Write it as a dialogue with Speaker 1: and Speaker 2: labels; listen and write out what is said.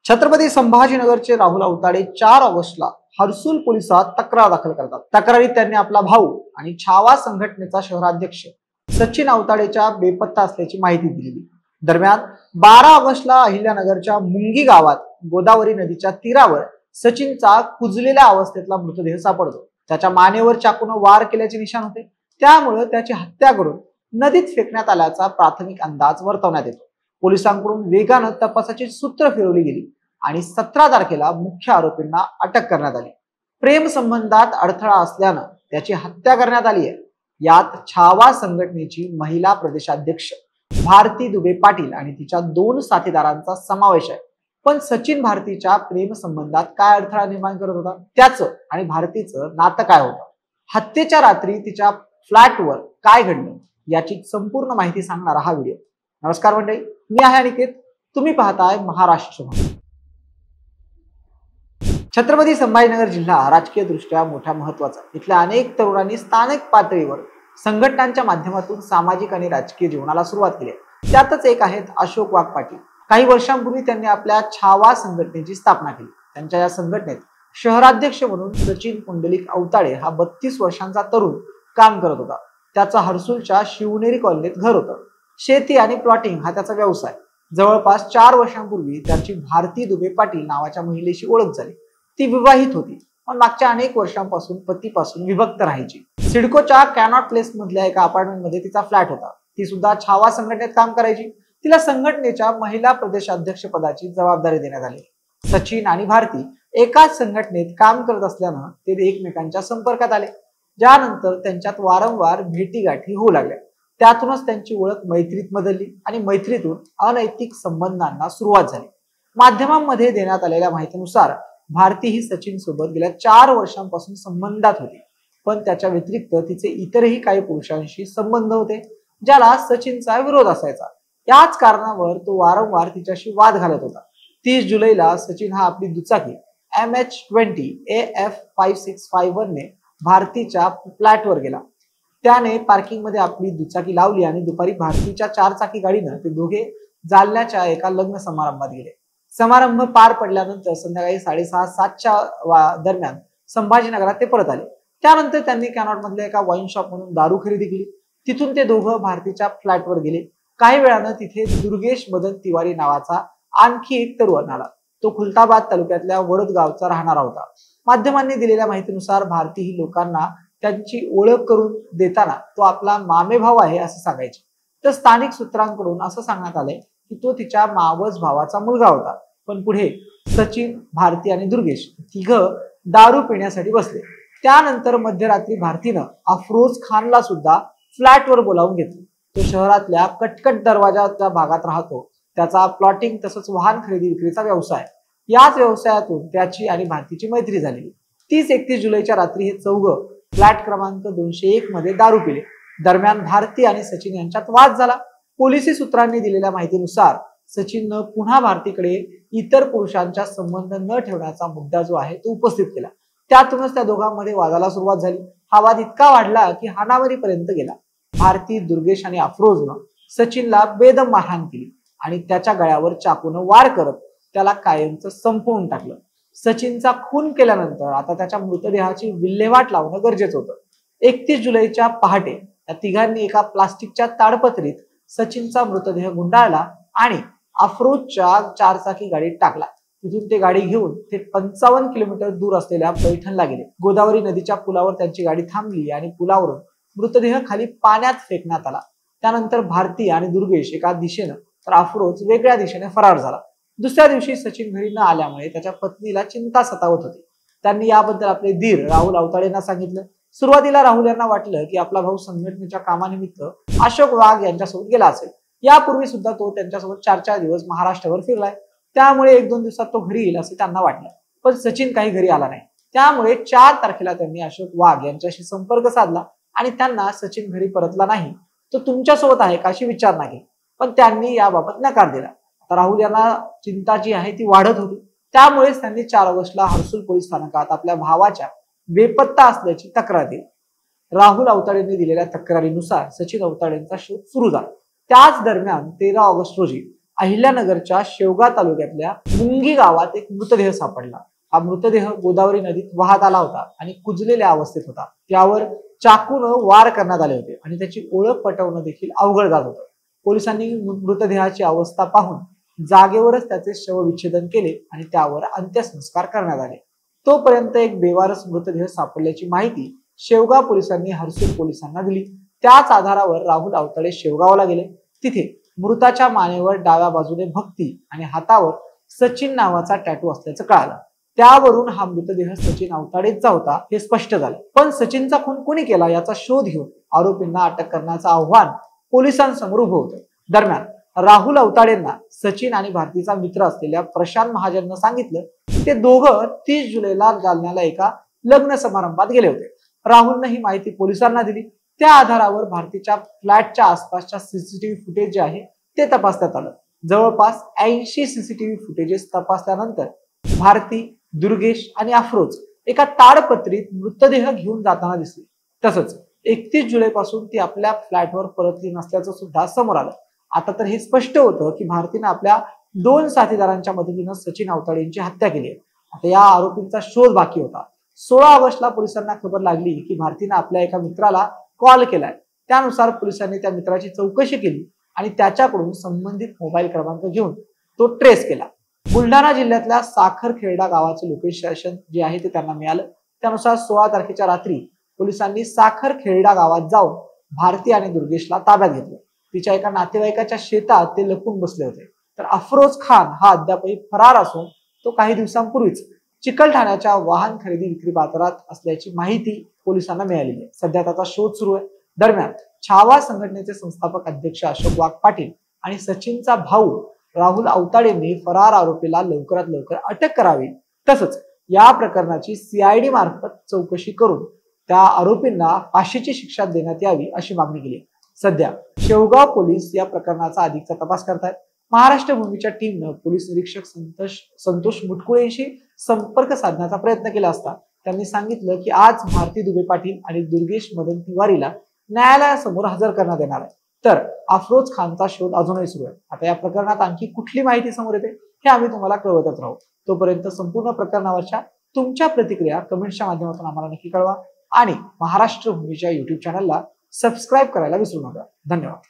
Speaker 1: छत्रपती संभाजीनगरचे राहुल अवताडे 4 ऑगस्टला हर्सुल पोलिसात तक्रार दाखल करतात। तक्रारीत त्यांनी आपला भाऊ आणि छावा संघटनेचा शहराध्यक्ष सचिन अवताडेच्या बेपत्ता असल्याची माहिती दिली। दरम्यान 12 ऑगस्टला अहिल्यानगरच्या मुंगी गावात गोदावरी नदीच्या तीरावर सचिनचा कुजलेल्या अवस्थेतला मृतदेह सापडतो। त्याच्या मानेवर चाकूने वार केल्याचे निशाण होते, त्यामुळे त्याची हत्या करून नदीत फेकण्यात आल्याचा प्राथमिक अंदाज वर्तवण्यात येतो। पोलिसांकडून वेगाने तपासाची सूत्र फिरवली गेली आणि 17 तारखेला मुख्य आरोपींना अटक करण्यात आली। प्रेम संबंधात अडथळा असल्याने त्याची हत्या करण्यात आली आहे। यात छावा संघटनेची महिला प्रदेशाध्यक्ष भारती दुबे पाटील आणि तिच्या 2 साथीदारांचा समावेश आहे। पण सचिन भारतीच्या प्रेम संबंधात काय अडथळा निर्माण करत होता, त्याचं आणि भारतीचं नातं काय होतं, हत्येच्या रात्री तिच्या फ्लॅटवर काय घडलं याची संपूर्ण माहिती सांगणारा हा व्हिडिओ। नमस्कार मंडळी, मी आहे अनिकेत, तुम्ही पाहताय महाराष्ट्र। छत्रपती संभाजीनगर जिल्हा राजकीय दृष्ट्या मोठ्या महत्वाचा। इथल्या अनेक तरुणांनी स्थानिक पातळीवर संघटनांच्या माध्यमातून सामाजिक आणि राजकीय जीवनाला सुरुवात केली। त्यातच एक आहेत अशोक वाघ पाटील। काही वर्षांपूर्वी त्यांनी आपल्या छावा संघटनेची स्थापना केली। त्यांच्या या संघटनेत शहराध्यक्ष म्हणून सचिन पुंडलिक अवताडे हा 32 वर्षांचा तरुण काम करत होता। त्याचा हर्सुलच्या शिवनेरी कॉलनीत घर होतं। शेती आणि प्लॉटिंग हा त्याचा व्यवसाय। जवळपास 4 वर्षांपूर्वी त्याची भारती दुबे पाटील नावाच्या महिलेशी ओळख झाली। ती विवाहित होती, पण मागच्या अनेक वर्षांपासून पतीपासून विभक्त राहायची। सिडकोच्या कॅनॉट प्लेस मधल्या एका अपार्टमेंट मध्ये तिचा फ्लॅट होता। ती सुद्धा छावा संघटनेत काम करायची। तिला संघटनेच्या महिला प्रदेशाध्यक्ष पदाची जबाबदारी देण्यात आली। सचिन आणि भारती एकाच संघटनेत काम करत असल्यानं ते एकमेकांच्या संपर्कात आले, ज्यानंतर त्यांच्यात वारंवार भेटीगाठी होऊ लागल्या। त्यातूनच त्यांची ओळख मैत्रीत बदलली आणि मैत्रीतून अनैतिक संबंधांना सुरुवात झाली। माध्यमांमध्ये देण्यात आलेल्या माहितीनुसार भारती ही सचिन सोबत गेल्या 4 वर्षांपासून संबंधात होती, पण त्याच्या व्यतिरिक्त तिचे इतरही काही पुरुषांशी संबंध होते, ज्याला सचिनचा विरोध असायचा। याच कारणावर तो वारंवार तिच्याशी वाद घालत होता। 30 जुलैला सचिन हा आपली दुचाकी MH20 AF5651 ने भारतीच्या फ्लॅटवर गेला। त्याने पार्किंग मध्ये आपली दुचाकी लावली आणि दुपारी भारतीच्या 4 चाकी गाडीने ते दोघे जालन्याच्या एका लग्न समारंभात गेले। समारंभ पार पडल्यानंतर संध्याकाळी 6:30-7च्या दरम्यान संभाजीनगरात ते परत आले। त्यानंतर त्यांनी कॅनॉट मधल्या एका वाईन शॉप मधून दारू खरेदी केली। तिथून ते दोघं भारतीच्या फ्लॅटवर गेले। काही वेळानं तिथे दुर्गेश मदन तिवारी नावाचा आणखी एक तरुण आला। तो खुलताबाद तालुक्यातल्या वडद गावचा राहणारा होता। माध्यमांनी दिलेल्या माहितीनुसार भारती ही लोकांना त्यांची ओळख करून देताना तो आपला मामेभाव आहे असं सांगायचे। तर स्थानिक सूत्रांकडून असं सांगण्यात आलंय की तो तिच्या मावस भावाचा मुलगा होता। पण पुढे सचिन, भारती आणि दुर्गेश तिघं दारू पिण्यासाठी बसले। त्यानंतर मध्यरात्री भारतीनं अफरोज खानला सुद्धा फ्लॅटवर बोलावून घेतलं। तो शहरातल्या कटकट दरवाजाच्या भागात राहतो। त्याचा प्लॉटिंग तसंच वाहन खरेदी विक्रीचा व्यवसाय। याच व्यवसायातून त्याची आणि भारतीची मैत्री झाली। 30-31 जुलैच्या रात्री हे चौघं फ्लॅट क्रमांक 201 मध्ये दारू पिले। दरम्यान भारती आणि सचिन यांच्यात वाद झाला। पोलिसी सूत्रांनी दिलेल्या माहितीनुसार सचिननं पुन्हा भारतीकडे इतर पुरुषांच्या संबंध न ठेवण्याचा मुद्दा जो आहे तो उपस्थित केला। त्यातूनच त्या दोघांमध्ये वादाला सुरुवात झाली। हा वाद इतका वाढला की हाणामारीपर्यंत गेला। भारती, दुर्गेश आणि अफरोजनं सचिनला बेदम मारहाण केली आणि त्याच्या गळ्यावर चाकूने वार करत त्याला कायमचं संपवून टाकलं। सचिनचा खून केल्यानंतर आता त्याच्या मृतदेहाची विल्हेवाट लावणं गरजेचं होतं। 31 जुलैच्या पहाटे या तिघांनी एका प्लास्टिकच्या ताडपत्रीत सचिनचा मृतदेह गुंडाळला आणि अफरोजच्या 4 चाकी गाडीत टाकला। तिथून ते गाडी घेऊन ते 55 किलोमीटर दूर असलेल्या पैठणला गेले। गोदावरी नदीच्या पुलावर त्यांची गाडी थांबली आणि पुलावरून मृतदेह खाली पाण्यात फेकण्यात आला। त्यानंतर भारती आणि दुर्गेश एका दिशेनं तर अफरोज वेगळ्या दिशेने फरार झाला। दुसऱ्या दिवशी सचिन घरी न आल्यामुळे त्याच्या पत्नीला चिंता सतावत होती। त्यांनी याबद्दल आपले धीर राहुल अवताडेंना सांगितलं। सुरुवातीला राहुल यांना वाटलं की आपला भाऊ संघटनेच्या कामानिमित्त अशोक वाघ यांच्यासोबत गेला असेल। यापूर्वी सुद्धा तो त्यांच्यासोबत 4-4 दिवस महाराष्ट्रावर फिरलाय, त्यामुळे 1-2 दिवसात तो घरी येईल असं त्यांना वाटलं। पण सचिन काही घरी आला नाही। त्यामुळे 4 तारखेला त्यांनी अशोक वाघ यांच्याशी संपर्क साधला आणि त्यांना सचिन घरी परतला नाही, तो तुमच्यासोबत आहे का अशी विचारणा केली, पण त्यांनी याबाबत नकार दिला। आता राहुल यांना चिंता जी आहे ती वाढत होती। त्यामुळेच त्यांनी 4 ऑगस्टला हर्सुल पोलीस स्थानकात आपल्या भावाच्या बेपत्ता असल्याची तक्रार दिली। राहुल अवताडेंनी दिलेल्या तक्रारीनुसार सचिन अवताडेंचा शोध सुरू झाला। त्याच दरम्यान 13 ऑगस्ट रोजी अहिल्यानगरच्या शेवगाव तालुक्यातल्या मुंगी गावात एक मृतदेह सापडला। हा मृतदेह गोदावरी नदीत वाहत आला होता आणि कुजलेल्या अवस्थेत होता। त्यावर चाकूनं वार करण्यात आले होते आणि त्याची ओळख पटवणं देखील अवघड जात होतं। पोलिसांनी मृतदेहाची अवस्था पाहून जागेवरच त्याचे शवविच्छेदन केले आणि त्यावर अंत्यसंस्कार करण्यात आले। तोपर्यंत एक बेवारस मृतदेह सापडल्याची माहिती शेवगाव पोलिसांनी हर्सूल पोलिसांना दिली। त्याच आधारावर राहुल अवताडे शेवगावला गेले। तिथे मृताच्या मानेवर डाव्या बाजूने भक्ती आणि हातावर सचिन नावाचा टॅटू असल्याचं कळालं। त्यावरून हा मृतदेह सचिन अवताडेचा होता हे स्पष्ट झालं। पण सचिनचा खून कोणी केला याचा शोध घेऊन आरोपींना अटक करण्याचं आव्हान पोलिसांसमोर उभं होतं। दरम्यान राहुल अवताडेंना सचिन आणि भारतीचा मित्र असलेल्या प्रशांत महाजननं सांगितलं की ते दोघं 30 जुलैला जालन्याला एका लग्न समारंभात गेले होते। राहुलनं ही माहिती पोलिसांना दिली। त्या आधारावर भारतीच्या फ्लॅटच्या आसपासच्या सीसीटीव्ही फुटेज जे आहे ते तपासण्यात आलं। जवळपास 80 सीसीटीव्ही फुटेजेस तपासल्यानंतर भारती, दुर्गेश आणि अफरोज एका ताडपत्रीत मृतदेह घेऊन जाताना दिसले। तसंच 31 जुलै पासून ती आपल्या फ्लॅटवर परतली नसल्याचं सुद्धा समोर आलं। आता तर हे स्पष्ट होतं की भारतीने आपल्या 2 साथीदारांच्या मदतीने सचिन अवताडेंची हत्या केली आहे। आता या आरोपींचा शोध बाकी होता। 16 ऑगस्टला पोलिसांना खबर लागली की भारतीने आपल्या एका मित्राला कॉल केलाय। त्यानुसार पोलिसांनी त्या मित्राची चौकशी केली आणि त्याच्याकडून संबंधित मोबाईल क्रमांक घेऊन तो ट्रेस केला। बुलढाणा जिल्ह्यातल्या साखरखेर्डा गावाचं लोकेशन जे आहे ते त्यांना मिळालं। त्यानुसार 16 तारखेच्या रात्री पोलिसांनी साखरखेर्डा गावात जाऊन भारती आणि दुर्गेशला ताब्यात घेतलं। तिच्या एका नातेवाईकाच्या शेतात ते लपून बसले होते। तर अफरोज खान हा अद्यापही फरार असून तो काही दिवसांपूर्वीच चिकलठाण्याच्या वाहन खरेदी विक्री बाजारात असल्याची माहिती पोलिसांना मिळालेली आहे। सध्या त्याचा शोध सुरू आहे। दरम्यान छावा संघटनेचे संस्थापक अध्यक्ष अशोक वाघ पाटील आणि सचिनचा भाऊ राहुल अवताडेंनी फरार आरोपीला लवकरात लवकर अटक करावी, तसंच या प्रकरणाची सीआयडी मार्फत चौकशी करून त्या आरोपींना फाशीची शिक्षा देण्यात यावी अशी मागणी केली। सध्या शेवगाव पोलीस या प्रकरणाचा अधिकचा तपास करतायत। महाराष्ट्र भूमीच्या टीमनं पोलीस निरीक्षक संतोष मुटकुळेंशी संपर्क साधण्याचा प्रयत्न केला असता त्यांनी सांगितलं की आज भारती दुबे पाटील आणि दुर्गेश मदन तिवारीला न्यायालयासमोर हजर करण्यात येणार आहे। तर अफरोज खानचा शोध अजूनही सुरू आहे। आता या प्रकरणात आणखी कुठली माहिती समोर येते हे आम्ही तुम्हाला कळवतच राहू। तोपर्यंत संपूर्ण प्रकरणावरच्या तुमच्या प्रतिक्रिया कमेंट्सच्या माध्यमातून आम्हाला नक्की कळवा आणि महाराष्ट्र भूमीच्या YouTube चॅनलला सबस्क्राईब करायला विसरू नका। धन्यवाद।